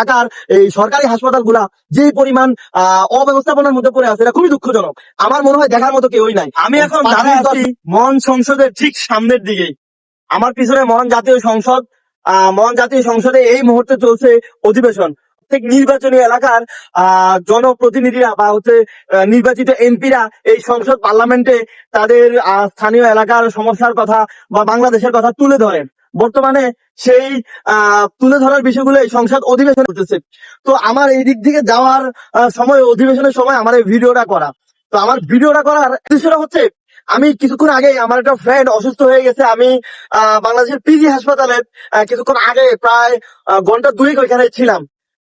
ঢাকার এই সরকারি হাসপাতালগুলা যে পরিমাণ অব্যবস্থাপনার মধ্যে পড়ে আছে, এটা খুবই দুঃখজনক। আমার মনে হয় দেখার মতো কেউই নাই। আমি এখন দাঁড়িয়ে আছি মহান সংসদের ঠিক সামনের দিকেই। আমার পিছনে মহান জাতীয় সংসদ। মহান জাতীয় সংসদে এই মুহূর্তে চলছে অধিবেশন। প্রত্যেক নির্বাচনী এলাকার জনপ্রতিনিধিরা বা নির্বাচিত এমপিরা এই সংসদ পার্লামেন্টে তাদের স্থানীয় এলাকার সমস্যার কথা বা বাংলাদেশের কথা তুলে ধরেন। বর্তমানে সেই তুলে ধরার বিষয়গুলো এই সংসদ অধিবেশন হতেছে। তো আমার এই দিক থেকে যাওয়ার সময়, অধিবেশনের সময় আমার এই ভিডিওটা করা। তো আমার ভিডিওটা করার উদ্দেশ্যটা হচ্ছে, আমি কিছুক্ষণ আগে আমার একটা ফ্রেন্ড অসুস্থ হয়ে গেছে। আমি বাংলাদেশের পিজি হাসপাতালে কিছুক্ষণ আগে প্রায় ঘন্টা দুয়েক ওইখানে ছিলাম।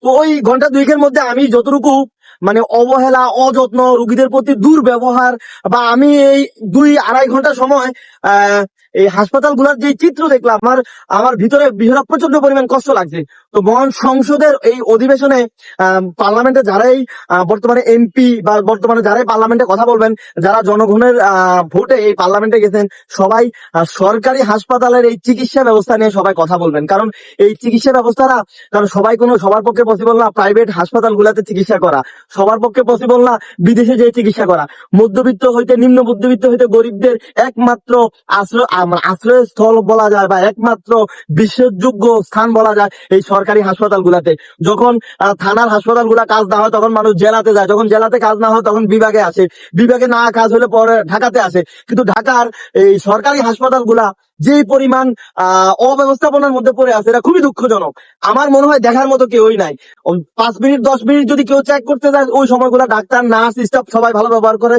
তো ওই ঘন্টা দুয়েকের মধ্যে আমি যতটুকু মানে অবহেলা, অযত্ন, রোগীদের প্রতি দুর্ব্যবহার, বা আমি এই 2-2.5 ঘন্টা সময় এই হাসপাতালগুলোর যে চিত্র দেখলাম, আমার ভিতরে ভীষণ প্রচন্ড পরিমাণ কষ্ট লাগছে। তো মহান সংসদের এই অধিবেশনে পার্লামেন্টে যারাই বর্তমানে এমপি বা বর্তমানে যারাই পার্লামেন্টে কথা বলবেন, যারা জনগণের ভোটে এই পার্লামেন্টে গেছেন, সবাই সরকারি হাসপাতালের এই চিকিৎসা ব্যবস্থা নিয়ে সবাই কথা বলবেন। কারণ এই চিকিৎসা ব্যবস্থাটা, কারণ সবার পক্ষে পসিবল না প্রাইভেট হাসপাতাল গুলাতে চিকিৎসা করা, সবার পক্ষে পসিবল না বিদেশে যেয়ে চিকিৎসা করা। মধ্যবিত্ত হইতে নিম্ন মধ্যবিত্ত হইতে গরিবদের একমাত্র আশ্রয়স্থল বলা যায় বা একমাত্র বিশ্বাসযোগ্য স্থান বলা যায় এই সরকারি হাসপাতাল গুলাতে। যখন থানার হাসপাতাল গুলা কাজ না হয় তখন মানুষ জেলাতে যায়, যখন জেলাতে কাজ না হয় তখন বিভাগে আসে, বিভাগে না কাজ হলে পরে ঢাকাতে আসে। কিন্তু ঢাকার এই সরকারি হাসপাতাল গুলা যে পরিমাণ অব্যবস্থাপনার মধ্যে পড়ে আছে, এটা খুবই দুঃখজনক। আমার মনে হয় দেখার মতো কেউই নাই। 5 মিনিট 10 মিনিট যদি কেউ চেক করতে যায়, ওই সময়গুলো ডাক্তার, নার্স, স্টাফ সবাই ভালো ব্যবহার করে,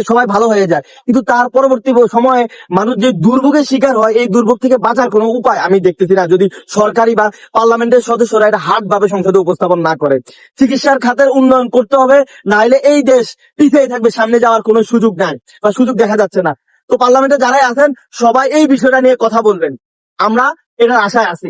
সবাই ভালো হয়ে যায়। কিন্তু তার পরবর্তী সময়ে মানুষ যে দুর্ভোগের শিকার হয়, এই দুর্ভোগ থেকে বাঁচার কোনো উপায় আমি দেখতেছি না, যদি সরকারি বা পার্লামেন্টের সদস্যরা এটা হার্ড ভাবে সংসদে উপস্থাপন না করে। চিকিৎসার খাতের উন্নয়ন করতে হবে, না হলে এই দেশ পিছিয়ে থাকবে, সামনে যাওয়ার কোনো সুযোগ নাই বা সুযোগ দেখা যাচ্ছে না। তো পার্লামেন্টে যারাই আছেন সবাই এই বিষয়টা নিয়ে কথা বলবেন, আমরা এটার আশায় আছি।